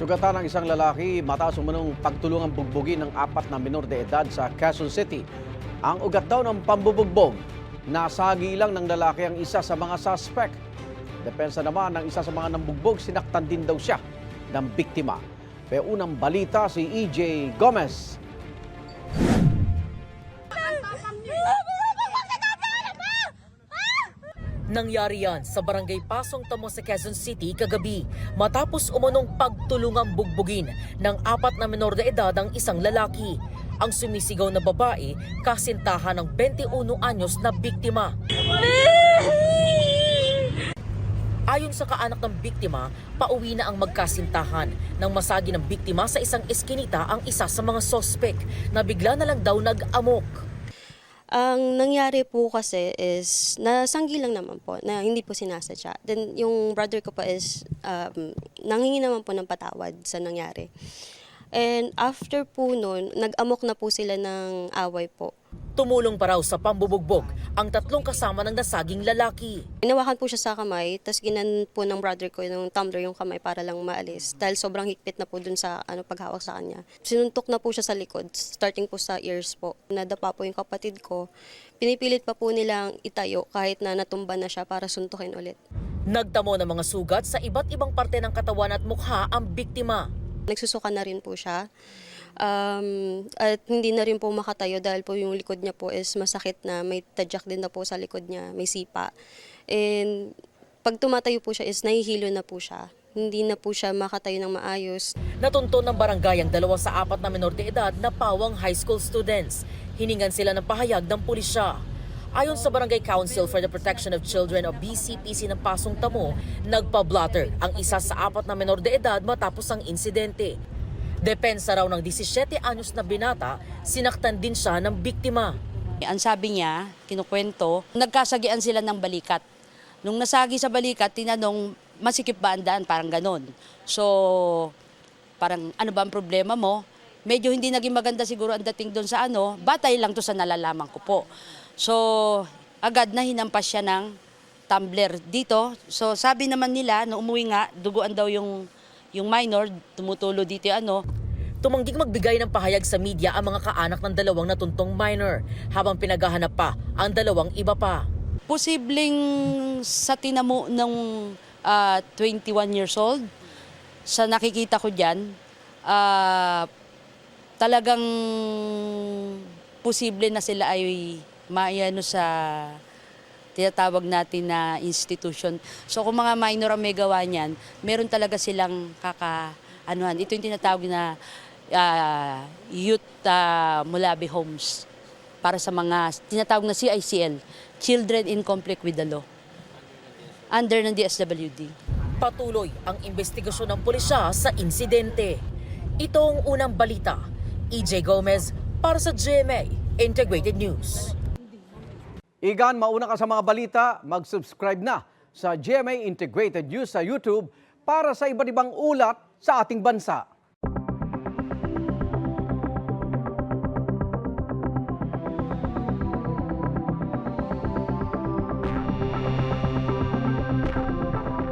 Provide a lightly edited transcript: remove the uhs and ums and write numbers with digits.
Sugatan ng isang lalaki mataas umanong pagtulungang bugbugin ng 4 na menor de edad sa Quezon City. Ang ugat daw ng pambubugbog, nasagi lang ng lalaki ang isa sa mga suspect. Depensa naman ng isa sa mga nambugbog, sinaktan din daw siya ng biktima. May unang balita si EJ Gomez. Nangyari yan sa Barangay Pasong Tamo sa Quezon City kagabi matapos umanong pagtulungang bugbugin ng 4 na menor de edad ang isang lalaki. Ang sumisigaw na babae, kasintahan ng 21 anyos na biktima. Ayon sa kaanak ng biktima, pauwi na ang magkasintahan nang masagi ng biktima sa isang eskinita ang isa sa mga sospek na bigla na lang daw nag-amok. Ang nangyari po kasi is, nasanggi lang naman po, na hindi po sinasadya. Then yung brother ko po is, nangingi naman po ng patawad sa nangyari. And after po nun, nag-amok na po sila ng away po. Tumulong pa raw sa pambubugbog ang 3 kasama ng nasaging lalaki. Inawakan po siya sa kamay, tapos ginan po ng brother ko ng tumbler yung kamay para lang maalis. Dahil sobrang higpit na po dun sa paghawak sa kanya. Sinuntok na po siya sa likod, starting po sa ears po. Nadapa po yung kapatid ko. Pinipilit pa po nilang itayo kahit na natumba na siya para suntukin ulit. Nagtamo ng mga sugat sa iba't ibang parte ng katawan at mukha ang biktima. Nagsusuka na rin po siya. At hindi na rin po makatayo dahil po yung likod niya po is masakit na, may tadyak din na po sa likod niya, may sipa. And pag tumatayo po siya is nahihilo na po siya. Hindi na po siya makatayo ng maayos. Natunto ng barangay ang 2 sa 4 na menor de edad na pawang high school students. Hiningan sila ng pahayag ng pulisya. Ayon sa Barangay Council for the Protection of Children o BCPC ng Pasong Tamo, nagpa-blotter ang isa sa 4 na menor de edad matapos ang insidente. Depensa raw ng 17 anyos na binata, sinaktan din siya ng biktima. Ang sabi niya, kinukwento, nagkasagian sila ng balikat. Nung nasagi sa balikat, tinanong, masikip ba ang daan? Parang ganon. So, parang ano ba ang problema mo? Medyo hindi naging maganda siguro ang dating doon sa batay lang to sa nalalaman ko po. So, agad na hinampas siya ng tumbler dito. So, sabi naman nila, nung umuwi nga, duguan daw yung minor, tumutulo dito Tumangging magbigay ng pahayag sa media ang mga kaanak ng 2 natuntong minor habang pinaghahanap pa ang 2 iba pa. Posibleng sa tinamo ng 21 years old, sa nakikita ko dyan, talagang posible na sila ay maayano sa tinatawag natin na institution. So kung mga minor ang may gawa niyan, meron talaga silang kakaanuhan. Ito yung tinatawag na youth mulabi homes para sa mga tinatawag na CICL, Children in Conflict with the Law, under ng DSWD. Patuloy ang investigasyon ng pulisya sa insidente. Ito ang unang balita. EJ Gomez para sa GMA Integrated News. Igan, mauna ka sa mga balita, mag-subscribe na sa GMA Integrated News sa YouTube para sa iba't ibang ulat sa ating bansa.